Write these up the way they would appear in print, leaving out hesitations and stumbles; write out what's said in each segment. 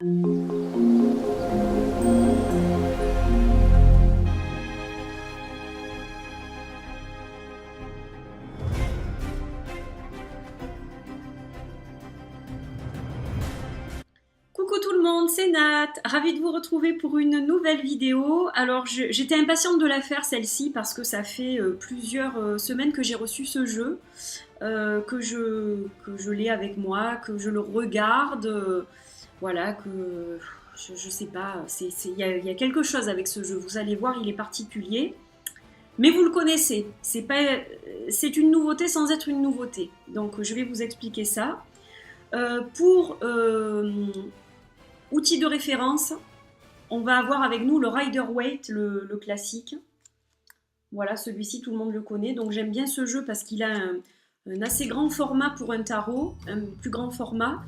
Coucou tout le monde, c'est Nat, ravie de vous retrouver pour une nouvelle vidéo. Alors j'étais impatiente de la faire celle-ci parce que ça fait plusieurs semaines que j'ai reçu ce jeu, que je l'ai avec moi, que je le regarde, voilà, que je sais pas, il y a quelque chose avec ce jeu, vous allez voir, il est particulier. Mais vous le connaissez, c'est une nouveauté sans être une nouveauté. Donc je vais vous expliquer ça. Pour outils de référence, on va avoir avec nous le Rider-Waite, le classique. Voilà, celui-ci, tout le monde le connaît. Donc j'aime bien ce jeu parce qu'il a un assez grand format pour un tarot, un plus grand format.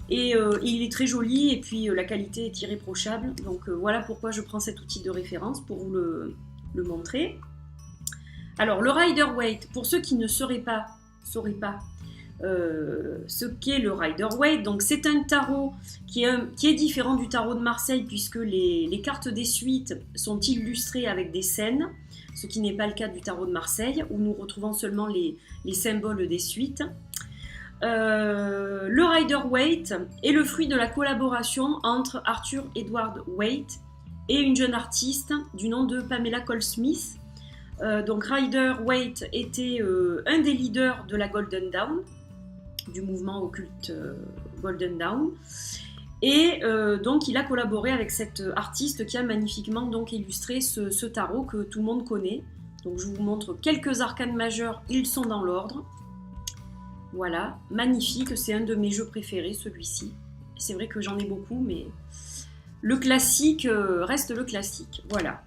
Et il est très joli et puis la qualité est irréprochable. Donc voilà pourquoi je prends cet outil de référence pour vous le montrer. Alors le Rider-Waite, pour ceux qui ne sauraient pas ce qu'est le Rider-Waite. Donc c'est un tarot qui est différent du tarot de Marseille puisque les cartes des suites sont illustrées avec des scènes, ce qui n'est pas le cas du tarot de Marseille où nous retrouvons seulement les symboles des suites. Le Rider-Waite est le fruit de la collaboration entre Arthur Edward Waite et une jeune artiste du nom de Pamela Cole-Smith. Donc Rider-Waite était un des leaders de la Golden Dawn, du mouvement occulte Golden Dawn, et donc il a collaboré avec cette artiste qui a magnifiquement donc illustré ce tarot que tout le monde connaît. Donc je vous montre quelques arcanes majeurs, ils sont dans l'ordre. Voilà, magnifique, c'est un de mes jeux préférés celui-ci. C'est vrai que j'en ai beaucoup, mais le classique reste le classique. Voilà.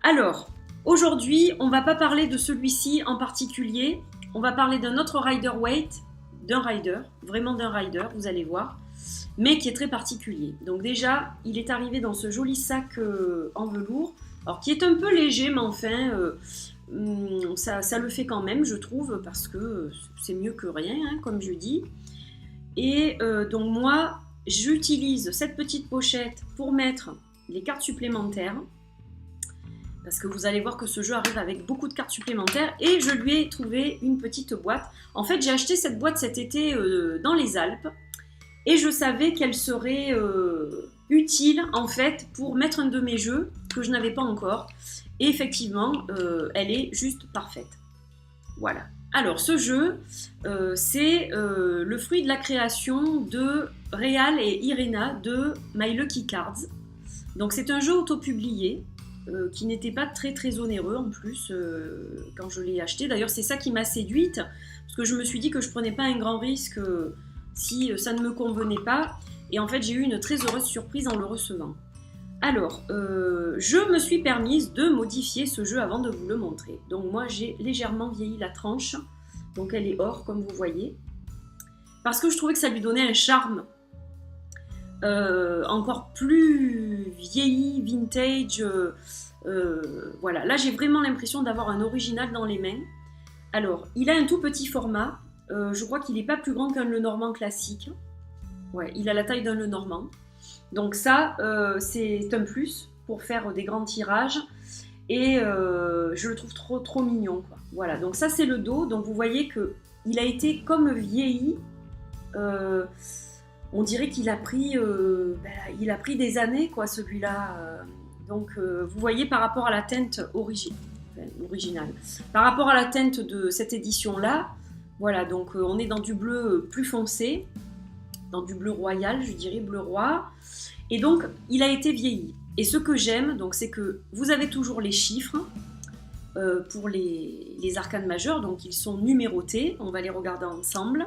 Alors, aujourd'hui, on ne va pas parler de celui-ci en particulier, on va parler d'un autre Rider-Waite, d'un rider, vraiment d'un rider, vous allez voir, mais qui est très particulier. Donc déjà, il est arrivé dans ce joli sac en velours, alors qui est un peu léger, mais enfin, ça le fait quand même, je trouve, parce que c'est mieux que rien, hein, comme je dis. Et donc moi, j'utilise cette petite pochette pour mettre les cartes supplémentaires, parce que vous allez voir que ce jeu arrive avec beaucoup de cartes supplémentaires et je lui ai trouvé une petite boîte. En fait, j'ai acheté cette boîte cet été dans les Alpes et je savais qu'elle serait utile en fait pour mettre un de mes jeux que je n'avais pas encore. Et effectivement, elle est juste parfaite. Voilà. Alors, ce jeu, c'est le fruit de la création de Réal et Irena de My Lucky Cards. Donc, c'est un jeu autopublié. Qui n'était pas très très onéreux en plus quand je l'ai acheté. D'ailleurs c'est ça qui m'a séduite parce que je me suis dit que je prenais pas un grand risque si ça ne me convenait pas et en fait j'ai eu une très heureuse surprise en le recevant. Alors je me suis permise de modifier ce jeu avant de vous le montrer. Donc moi j'ai légèrement vieilli la tranche, donc elle est or comme vous voyez, parce que je trouvais que ça lui donnait un charme encore plus vieilli, vintage, voilà. Là j'ai vraiment l'impression d'avoir un original dans les mains. Alors il a un tout petit format, je crois qu'il n'est pas plus grand qu'un Lenormand classique. Ouais, il a la taille d'un Lenormand. Donc ça c'est un plus pour faire des grands tirages et je le trouve trop mignon quoi. Voilà, donc ça c'est le dos, donc vous voyez que il a été comme vieilli. On dirait qu'il a pris, il a pris des années, quoi, celui-là. Donc, vous voyez, par rapport à la teinte originale, par rapport à la teinte de cette édition-là, voilà, donc on est dans du bleu plus foncé, dans du bleu royal, je dirais, bleu roi. Et donc, il a été vieilli. Et ce que j'aime, donc, c'est que vous avez toujours les chiffres pour les arcanes majeures, donc ils sont numérotés. On va les regarder ensemble.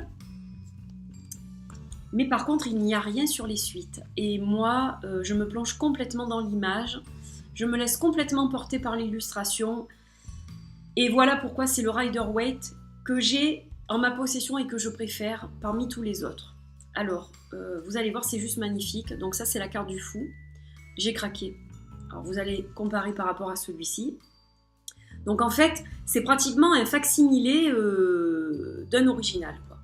Mais par contre, il n'y a rien sur les suites. Et moi, je me plonge complètement dans l'image. Je me laisse complètement porter par l'illustration. Et voilà pourquoi c'est le Rider-Waite que j'ai en ma possession et que je préfère parmi tous les autres. Alors, vous allez voir, c'est juste magnifique. Donc ça, c'est la carte du fou. J'ai craqué. Alors, vous allez comparer par rapport à celui-ci. Donc en fait, c'est pratiquement un facsimilé d'un original, quoi,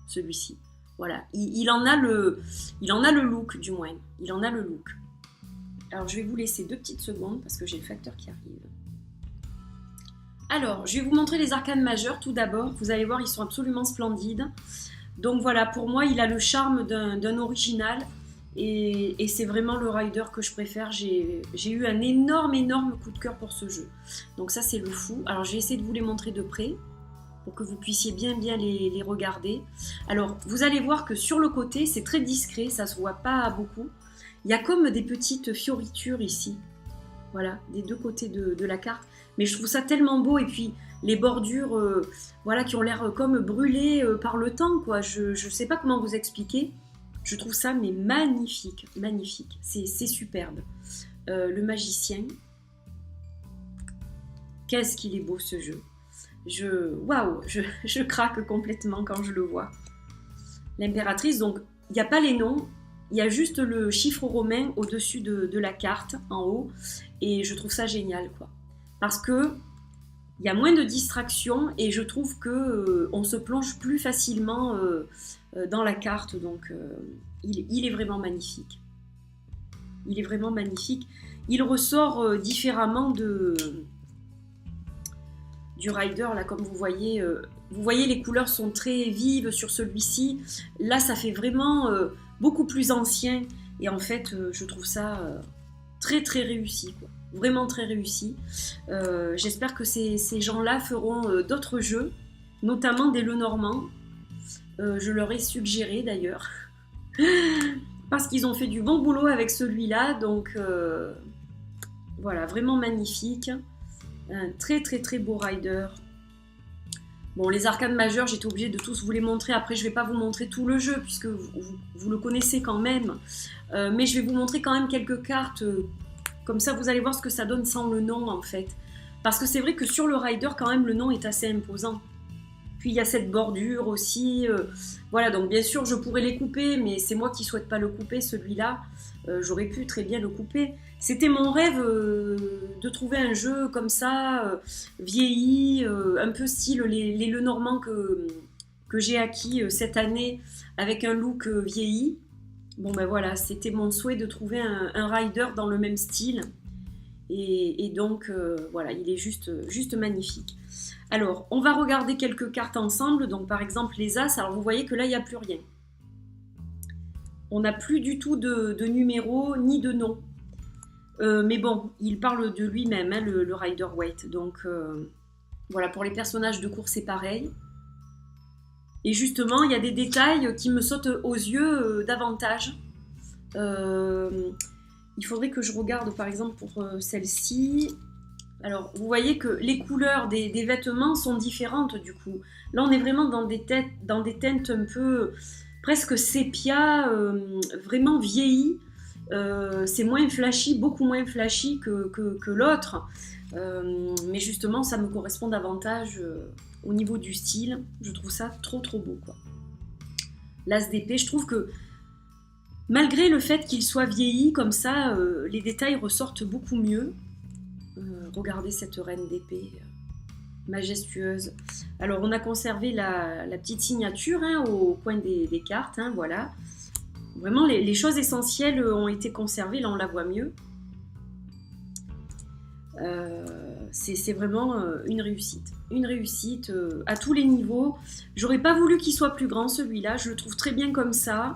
celui-ci. Voilà, il en a le look du moins, il en a le look. Alors je vais vous laisser 2 petites secondes parce que j'ai le facteur qui arrive. Alors, je vais vous montrer les arcanes majeures tout d'abord. Vous allez voir, ils sont absolument splendides. Donc voilà, pour moi, il a le charme d'un original. Et c'est vraiment le rider que je préfère. J'ai eu un énorme coup de cœur pour ce jeu. Donc ça, c'est le fou. Alors, je vais essayer de vous les montrer de près pour que vous puissiez bien les regarder. Alors, vous allez voir que sur le côté, c'est très discret. Ça se voit pas beaucoup. Il y a comme des petites fioritures ici. Voilà, des 2 côtés de la carte. Mais je trouve ça tellement beau. Et puis, les bordures voilà, qui ont l'air comme brûlées par le temps, quoi. Je ne sais pas comment vous expliquer. Je trouve ça mais magnifique, magnifique. C'est superbe. Le magicien. Qu'est-ce qu'il est beau ce jeu. Waouh, je craque complètement quand je le vois. L'impératrice, donc, il n'y a pas les noms. Il y a juste le chiffre romain au-dessus de la carte, en haut. Et je trouve ça génial, quoi. Parce que il y a moins de distractions et je trouve que on se plonge plus facilement dans la carte. Donc, il est vraiment magnifique. Il est vraiment magnifique. Il ressort différemment du rider, là, comme vous voyez. Vous voyez, les couleurs sont très vives sur celui-ci. Là, ça fait vraiment beaucoup plus ancien. Et en fait, je trouve ça très réussi, quoi. Vraiment très réussi. J'espère que ces gens-là feront d'autres jeux, notamment des Lenormand. Je leur ai suggéré d'ailleurs. Parce qu'ils ont fait du bon boulot avec celui-là. Donc voilà, vraiment magnifique. Un très beau rider. Bon, les arcanes majeures, j'étais obligée de tous vous les montrer. Après, je ne vais pas vous montrer tout le jeu, puisque vous le connaissez quand même. Mais je vais vous montrer quand même quelques cartes. Comme ça, vous allez voir ce que ça donne sans le nom, en fait. Parce que c'est vrai que sur le rider, quand même, le nom est assez imposant. Puis, il y a cette bordure aussi. Voilà, donc bien sûr, je pourrais les couper, mais c'est moi qui ne souhaite pas le couper, celui-là. J'aurais pu très bien le couper. C'était mon rêve de trouver un jeu comme ça, vieilli, un peu style les Lenormand que j'ai acquis cette année, avec un look vieilli. Bon ben voilà, c'était mon souhait de trouver un rider dans le même style. Et donc voilà, il est juste magnifique. Alors, on va regarder quelques cartes ensemble. Donc par exemple les As, alors vous voyez que là il n'y a plus rien. On n'a plus du tout de numéro ni de nom. Mais bon, il parle de lui-même, hein, le Rider Waite. Donc voilà, pour les personnages de course c'est pareil. Et justement, il y a des détails qui me sautent aux yeux davantage. Il faudrait que je regarde par exemple pour celle-ci. Alors, vous voyez que les couleurs des vêtements sont différentes du coup. Là, on est vraiment dans des teintes un peu presque sépia, vraiment vieillies. C'est moins flashy, beaucoup moins flashy que l'autre. Mais justement, ça me correspond davantage au niveau du style. Je trouve ça trop beau, quoi. L'As d'épée, je trouve que malgré le fait qu'il soit vieilli comme ça, les détails ressortent beaucoup mieux. Regardez cette reine d'épée majestueuse. Alors on a conservé la petite signature hein, au coin des cartes, hein, voilà. Vraiment les choses essentielles ont été conservées, là on la voit mieux. C'est vraiment une réussite à tous les niveaux. J'aurais pas voulu qu'il soit plus grand celui-là, je le trouve très bien comme ça.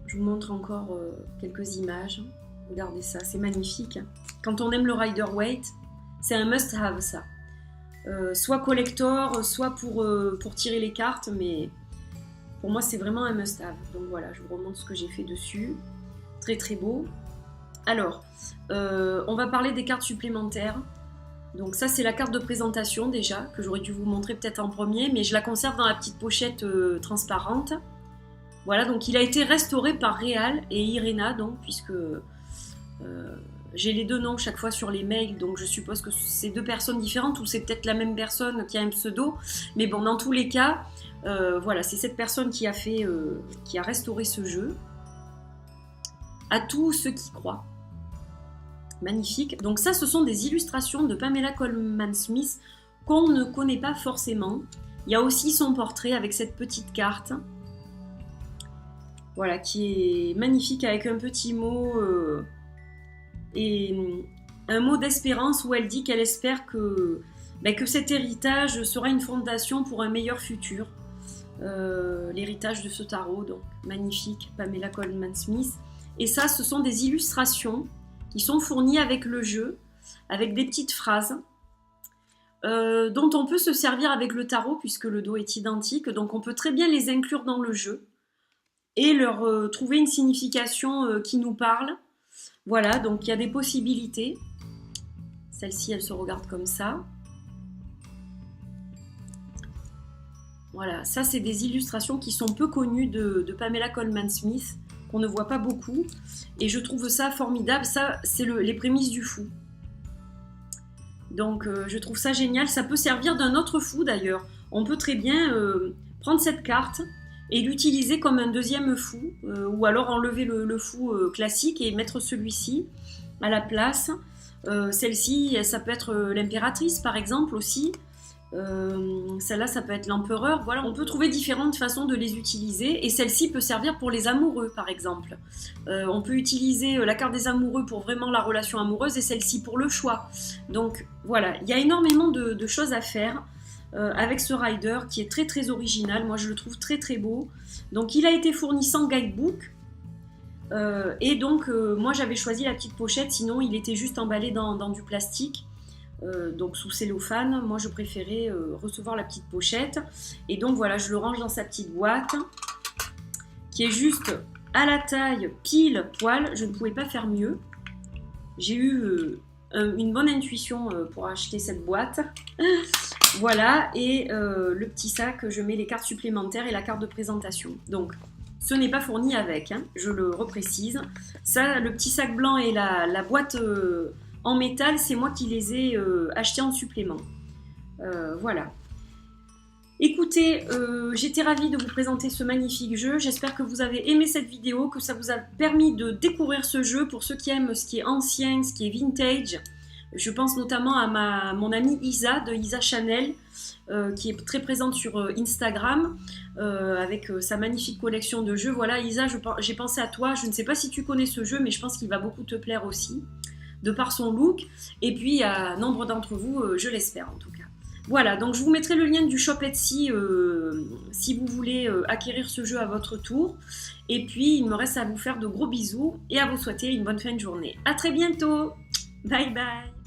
Je vous montre encore quelques images. Regardez ça, c'est magnifique. Quand on aime le Rider Waite, c'est un must-have ça. Soit collector, soit pour tirer les cartes, mais pour moi c'est vraiment un must-have. Donc voilà, je vous remontre ce que j'ai fait dessus. Très beau. Alors, on va parler des cartes supplémentaires. Donc ça c'est la carte de présentation déjà, que j'aurais dû vous montrer peut-être en premier, mais je la conserve dans la petite pochette transparente. Voilà, donc il a été restauré par Réal et Irena, donc, puisque j'ai les deux noms chaque fois sur les mails, donc je suppose que c'est deux personnes différentes, ou c'est peut-être la même personne qui a un pseudo, mais bon, dans tous les cas, voilà, c'est cette personne qui a restauré ce jeu. À tous ceux qui croient. Magnifique. Donc ça, ce sont des illustrations de Pamela Colman-Smith qu'on ne connaît pas forcément. Il y a aussi son portrait avec cette petite carte. Voilà, qui est magnifique avec un petit mot et un mot d'espérance où elle dit qu'elle espère que cet héritage sera une fondation pour un meilleur futur. L'héritage de ce tarot, donc magnifique, Pamela Colman Smith. Et ça, ce sont des illustrations qui sont fournies avec le jeu, avec des petites phrases dont on peut se servir avec le tarot puisque le dos est identique. Donc on peut très bien les inclure dans le jeu et leur trouver une signification qui nous parle. Voilà, donc il y a des possibilités. Celle-ci, elle se regarde comme ça. Voilà, ça c'est des illustrations qui sont peu connues de Pamela Colman Smith, qu'on ne voit pas beaucoup. Et je trouve ça formidable. Ça, c'est les prémices du fou. Donc je trouve ça génial. Ça peut servir d'un autre fou d'ailleurs. On peut très bien prendre cette carte et l'utiliser comme un deuxième fou. Ou alors enlever le fou classique et mettre celui-ci à la place. Celle-ci, ça peut être l'impératrice par exemple aussi. Celle-là, ça peut être l'empereur. Voilà, on peut trouver différentes façons de les utiliser. Et celle-ci peut servir pour les amoureux, par exemple. On peut utiliser la carte des amoureux pour vraiment la relation amoureuse et celle-ci pour le choix. Donc voilà, il y a énormément de choses à faire avec ce rider qui est très très original. Moi, je le trouve très très beau. Donc il a été fourni sans guidebook. Et donc moi j'avais choisi la petite pochette, sinon il était juste emballé dans du plastique. Donc sous cellophane, moi je préférais recevoir la petite pochette. Et donc voilà, je le range dans sa petite boîte qui est juste à la taille pile poil. Je ne pouvais pas faire mieux. J'ai eu une bonne intuition pour acheter cette boîte. Voilà, et le petit sac, je mets les cartes supplémentaires et la carte de présentation. Donc ce n'est pas fourni avec, hein, je le reprécise. Ça, le petit sac blanc et la boîte en métal, c'est moi qui les ai achetés en supplément. Voilà. Écoutez, j'étais ravie de vous présenter ce magnifique jeu. J'espère que vous avez aimé cette vidéo, que ça vous a permis de découvrir ce jeu pour ceux qui aiment ce qui est ancien, ce qui est vintage. Je pense notamment à mon amie Isa, de Isa Chanel, qui est très présente sur Instagram, avec sa magnifique collection de jeux. Voilà, Isa, j'ai pensé à toi. Je ne sais pas si tu connais ce jeu, mais je pense qu'il va beaucoup te plaire aussi, de par son look. Et puis, à nombre d'entre vous, je l'espère en tout cas. Voilà, donc je vous mettrai le lien du shop Etsy si vous voulez acquérir ce jeu à votre tour. Et puis, il me reste à vous faire de gros bisous et à vous souhaiter une bonne fin de journée. À très bientôt. Bye bye.